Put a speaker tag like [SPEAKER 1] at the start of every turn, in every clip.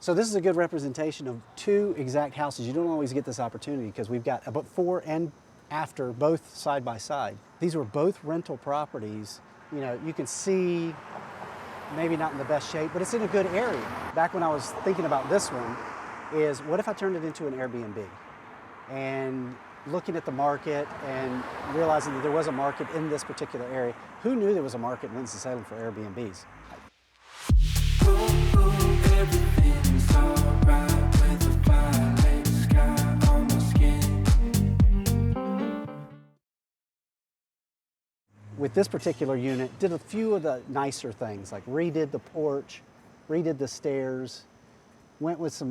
[SPEAKER 1] So this is a good representation of two exact houses. You don't always get this opportunity because we've got a before and after, both side by side. These were both rental properties. You know, you can see maybe not in the best shape, but it's in a good area. Back when I was thinking about this one is, what if I turned it into an Airbnb? And looking at the market and realizing that there was a market in this particular area. Who knew there was a market in Winston-Salem for Airbnbs? With this particular unit, did a few of the nicer things, like redid the porch, redid the stairs, went with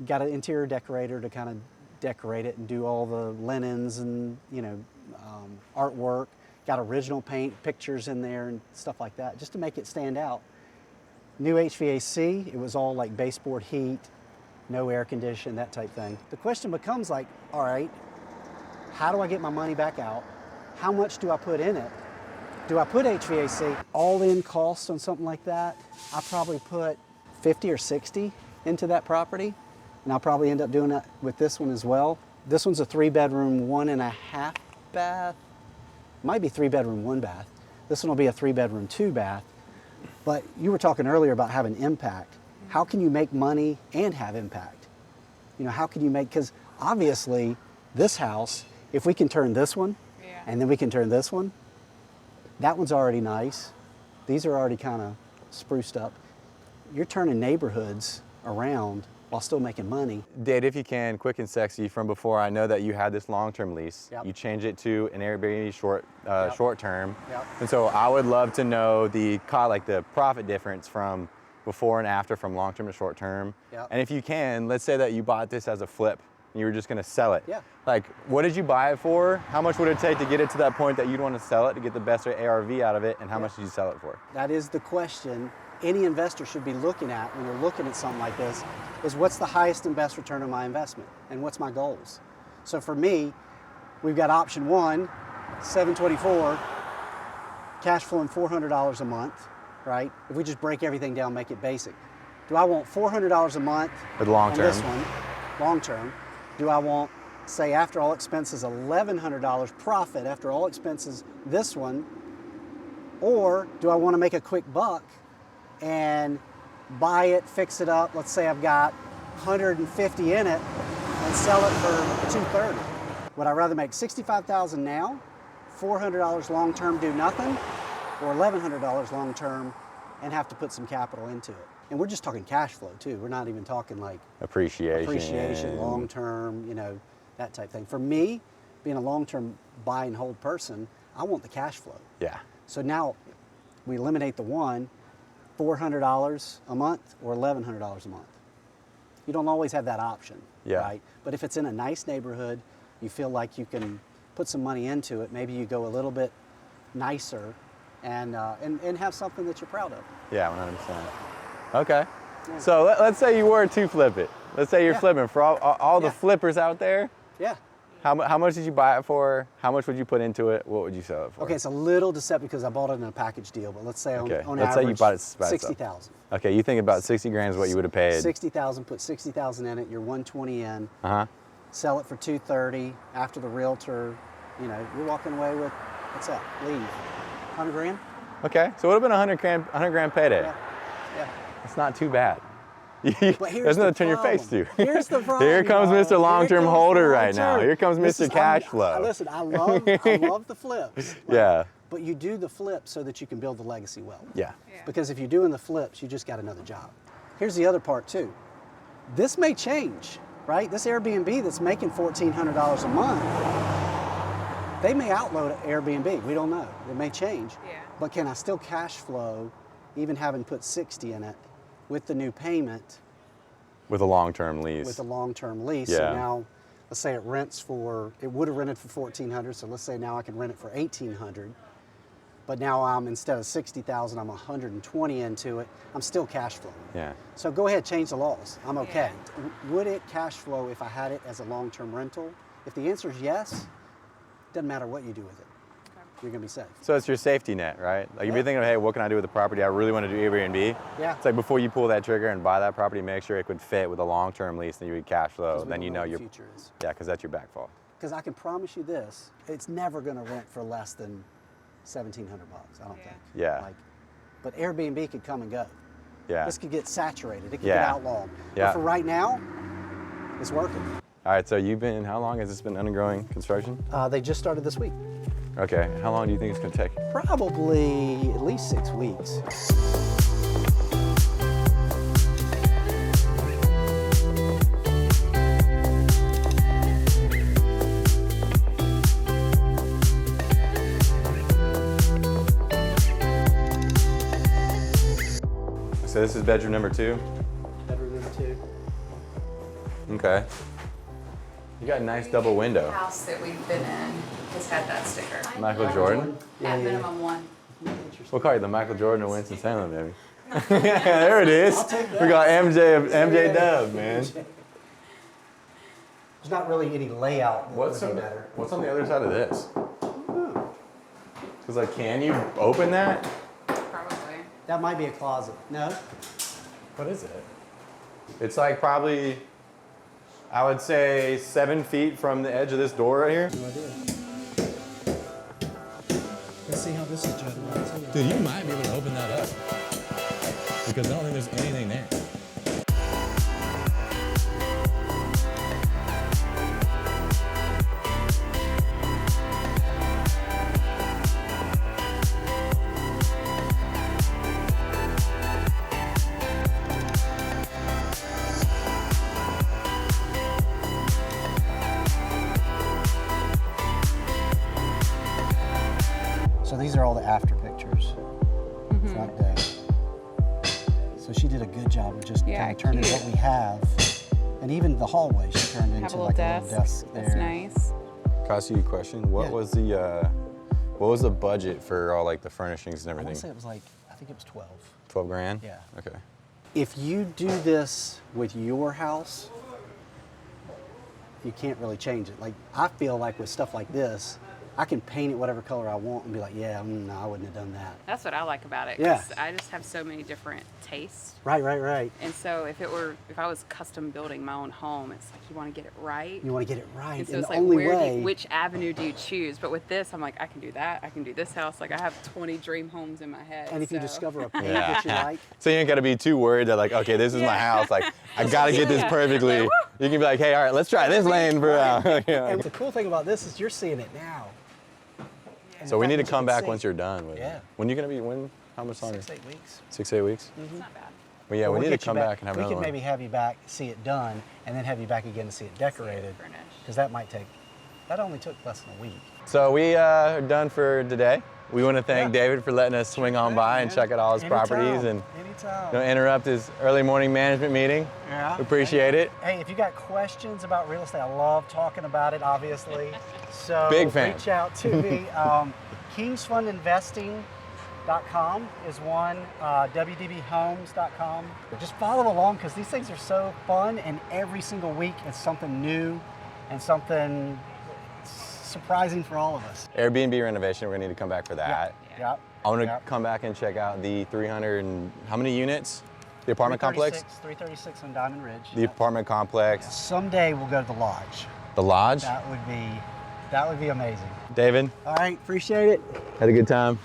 [SPEAKER 1] got an interior decorator to kind of decorate it and do all the linens and, you know, artwork, got original paint, pictures in there and stuff like that, just to make it stand out. New HVAC, it was all like baseboard heat, no air condition, that type thing. The question becomes like, all right, how do I get my money back out? How much do I put in it? Do I put HVAC? All-in costs on something like that, I probably put 50 or 60 into that property, and I'll probably end up doing that with this one as well. This one's a 3-bedroom, 1.5 bath. Might be 3-bedroom, 1 bath. This one will be a 3-bedroom, 2 bath. But you were talking earlier about having impact. How can you make money and have impact? You know, how can you make, because obviously this house, if we can turn this one, and then we can turn this one, that one's already nice. These are already kind of spruced up. You're turning neighborhoods around while still making money.
[SPEAKER 2] Date, if you can, quick and sexy, from before, I know that you had this long-term lease.
[SPEAKER 1] Yep.
[SPEAKER 2] You changed it to an Airbnb short term.
[SPEAKER 1] Yep.
[SPEAKER 2] And so I would love to know the profit difference from before and after, from long-term to short-term.
[SPEAKER 1] Yep.
[SPEAKER 2] And if you can, let's say that you bought this as a flip and you were just gonna sell it.
[SPEAKER 1] Yeah.
[SPEAKER 2] Like, what did you buy it for? How much would it take to get it to that point that you'd want to sell it to get the best ARV out of it? And how much did you sell it for?
[SPEAKER 1] That is the question any investor should be looking at when they're looking at something like this, is what's the highest and best return on my investment? And what's my goals? So for me, we've got option one, 724, cash flowing $400 a month, right? If we just break everything down, make it basic. Do I want $400 a month
[SPEAKER 2] for the long
[SPEAKER 1] on
[SPEAKER 2] term?
[SPEAKER 1] This one, long term. Do I want, say, after all expenses, $1,100 profit after all expenses, this one? Or do I want to make a quick buck and buy it, fix it up? Let's say I've got 150 in it and sell it for 230. Would I rather make $65,000 now, $400 long term, do nothing, or $1,100 long term and have to put some capital into it? And we're just talking cash flow too. We're not even talking like appreciation, long term, you know, that type thing. For me, being a long term buy and hold person, I want the cash flow.
[SPEAKER 2] Yeah.
[SPEAKER 1] So now we eliminate the one, $400 a month or $1,100 a month. You don't always have that option, right? But if it's in a nice neighborhood, you feel like you can put some money into it, maybe you go a little bit nicer and have something that you're proud of.
[SPEAKER 2] Yeah, 100%. Okay. Yeah. So let's say you were to flip it. Let's say you're flipping. For all the flippers out there, how much did you buy it for? How much would you put into it? What would you sell it for?
[SPEAKER 1] Okay, it's a little deceptive because I bought it in a package deal, but let's say on
[SPEAKER 2] let's
[SPEAKER 1] average,
[SPEAKER 2] say you bought it
[SPEAKER 1] $60,000.
[SPEAKER 2] Okay, you think about 60 grand is what you would have paid.
[SPEAKER 1] 60,000, put 60,000 in it, you're 120 in. Sell it for 230 after the realtor, you know, you're walking away with, what's that, leave, 100 grand?
[SPEAKER 2] Okay, so it would have been 100 grand payday.
[SPEAKER 1] Yeah.
[SPEAKER 2] It's not too bad.
[SPEAKER 1] But here's
[SPEAKER 2] There's nothing to turn your face to.
[SPEAKER 1] Here's the problem.
[SPEAKER 2] Here comes Mr. Long-Term Holder right now. Here comes Mr. Cash Flow.
[SPEAKER 1] Listen, I love the flips.
[SPEAKER 2] Yeah.
[SPEAKER 1] But you do the flips so that you can build the legacy wealth.
[SPEAKER 2] Yeah.
[SPEAKER 1] Because if you're doing the flips, you just got another job. Here's the other part too. This may change, right? This Airbnb that's making $1,400 a month, they may outload Airbnb. We don't know. It may change.
[SPEAKER 3] Yeah.
[SPEAKER 1] But can I still cash flow, even having put 60 in it, with the new payment?
[SPEAKER 2] With a long-term lease.
[SPEAKER 1] With a long-term lease.
[SPEAKER 2] Yeah.
[SPEAKER 1] So now, let's say it would have rented for $1,400. So let's say now I can rent it for $1,800. But now instead of 60,000, I'm 120 into it. I'm still cash flowing.
[SPEAKER 2] Yeah.
[SPEAKER 1] So go ahead, change the laws. I'm okay. Yeah. Would it cash flow if I had it as a long-term rental? If the answer is yes, doesn't matter what you do with it. you're gonna be safe.
[SPEAKER 2] So it's your safety net, right? Like if you're thinking, hey, what can I do with the property? I really want to do Airbnb.
[SPEAKER 1] Yeah.
[SPEAKER 2] It's like before you pull that trigger and buy that property, make sure it could fit with a long-term lease that you would cash flow. Then you know
[SPEAKER 1] your
[SPEAKER 2] your
[SPEAKER 1] future is.
[SPEAKER 2] Yeah, because that's your backfall.
[SPEAKER 1] Because I can promise you this, it's never gonna rent for less than $1,700, I don't think.
[SPEAKER 2] Yeah.
[SPEAKER 1] Like, but Airbnb could come and go.
[SPEAKER 2] Yeah.
[SPEAKER 1] This could get saturated, it could
[SPEAKER 2] Yeah.
[SPEAKER 1] get outlawed.
[SPEAKER 2] Yeah.
[SPEAKER 1] But for right now, it's working.
[SPEAKER 2] All right, so how long has this been undergoing construction?
[SPEAKER 1] They just started this week.
[SPEAKER 2] Okay, how long do you think it's gonna take?
[SPEAKER 1] Probably at least 6 weeks.
[SPEAKER 2] So this is bedroom number 2?
[SPEAKER 1] Bedroom number 2.
[SPEAKER 2] Okay. You got a nice double window.
[SPEAKER 3] The house that we've been in has had that sticker.
[SPEAKER 2] Michael Jordan?
[SPEAKER 3] At minimum one.
[SPEAKER 2] We'll call you the Michael Jordan of Winston Salem, baby. There it is. We got MJ Dub, man.
[SPEAKER 1] There's not really any layout that
[SPEAKER 2] What's
[SPEAKER 1] would be better.
[SPEAKER 2] on the other side of this? Because like, can you open that?
[SPEAKER 3] Probably.
[SPEAKER 1] That might be a closet. No?
[SPEAKER 2] What is it? It's like probably, I would say 7 feet from the edge of this door right here.
[SPEAKER 1] No idea. Let's see how this is judged.
[SPEAKER 4] Dude, you might be able to open that up. Because I don't think there's anything there.
[SPEAKER 1] So these are all the after pictures. Front day. So she did a good job of just
[SPEAKER 3] Yeah,
[SPEAKER 1] kind of turning
[SPEAKER 3] cute.
[SPEAKER 1] what we have. And even the hallway she turned
[SPEAKER 3] Have
[SPEAKER 1] into
[SPEAKER 3] a little
[SPEAKER 1] like
[SPEAKER 3] desk.
[SPEAKER 1] a little desk there.
[SPEAKER 3] That's nice.
[SPEAKER 2] Can I ask you a question? What
[SPEAKER 1] Yeah.
[SPEAKER 2] was the budget for all like the furnishings and
[SPEAKER 1] I want to
[SPEAKER 2] everything?
[SPEAKER 1] say it was like, I think it was 12.
[SPEAKER 2] 12 grand?
[SPEAKER 1] Yeah.
[SPEAKER 2] Okay.
[SPEAKER 1] If you do this with your house, you can't really change it. Like, I feel like with stuff like this, I can paint it whatever color I want and be like, yeah, no, I wouldn't have done that.
[SPEAKER 3] That's what I like about it.
[SPEAKER 1] Yeah.
[SPEAKER 3] 'Cause I just have so many different tastes.
[SPEAKER 1] Right, right, right.
[SPEAKER 3] And so if I was custom building my own home, it's like you want to get it right.
[SPEAKER 1] You want to get it right.
[SPEAKER 3] And so
[SPEAKER 1] And
[SPEAKER 3] it's
[SPEAKER 1] the
[SPEAKER 3] like,
[SPEAKER 1] only
[SPEAKER 3] where
[SPEAKER 1] way,
[SPEAKER 3] which avenue do you choose? But with this, I'm like, I can do that. I can do this house. Like I have 20 dream homes in my head.
[SPEAKER 1] and if you
[SPEAKER 3] so-
[SPEAKER 1] discover a paint that you like,
[SPEAKER 2] So you ain't gotta be too worried that like, okay, this is my house. Like, I gotta get this
[SPEAKER 3] Yeah.
[SPEAKER 2] perfectly.
[SPEAKER 3] Like,
[SPEAKER 2] You can be like, hey, all right, let's try this lane for yeah.
[SPEAKER 1] and the cool thing about this is you're seeing it now.
[SPEAKER 2] So we need to
[SPEAKER 1] That
[SPEAKER 2] come
[SPEAKER 1] you can
[SPEAKER 2] back
[SPEAKER 1] see.
[SPEAKER 2] once you're done with
[SPEAKER 1] Yeah.
[SPEAKER 2] it. When you gonna be, how much longer?
[SPEAKER 1] 6, 8 weeks.
[SPEAKER 2] 6, 8 weeks?
[SPEAKER 3] It's not bad.
[SPEAKER 2] Well, yeah,
[SPEAKER 1] Well,
[SPEAKER 2] we
[SPEAKER 1] we'll
[SPEAKER 2] need to
[SPEAKER 1] get you
[SPEAKER 2] come back and have
[SPEAKER 1] we
[SPEAKER 2] another
[SPEAKER 1] can
[SPEAKER 2] one.
[SPEAKER 1] maybe have you back, see it done, and then have you back again to see it decorated.
[SPEAKER 3] furnished.
[SPEAKER 1] Because that might take, that only took less than a week.
[SPEAKER 2] So we are done for today. We want to thank
[SPEAKER 1] Yeah.
[SPEAKER 2] David for letting us swing on by and check out all his properties and
[SPEAKER 1] Anytime.
[SPEAKER 2] interrupt his early morning management meeting.
[SPEAKER 1] Yeah.
[SPEAKER 2] We appreciate it.
[SPEAKER 1] Hey, if you got questions about real estate, I love talking about it, obviously. So
[SPEAKER 2] Big fan.
[SPEAKER 1] reach out to me. KingsFundInvesting.com is one, WDBHomes.com. Just follow along because these things are so fun, and every single week it's something new and something surprising for all of us.
[SPEAKER 2] Airbnb renovation, we're gonna need to come back for that.
[SPEAKER 1] Yep.
[SPEAKER 2] I want to
[SPEAKER 1] Yep.
[SPEAKER 2] come back and check out the 300 and how many units? The apartment complex?
[SPEAKER 1] 336 on Diamond Ridge.
[SPEAKER 2] The apartment complex.
[SPEAKER 1] Someday we'll go to the lodge.
[SPEAKER 2] The lodge?
[SPEAKER 1] That would be amazing.
[SPEAKER 2] David,
[SPEAKER 1] All right, appreciate it.
[SPEAKER 2] had a good time.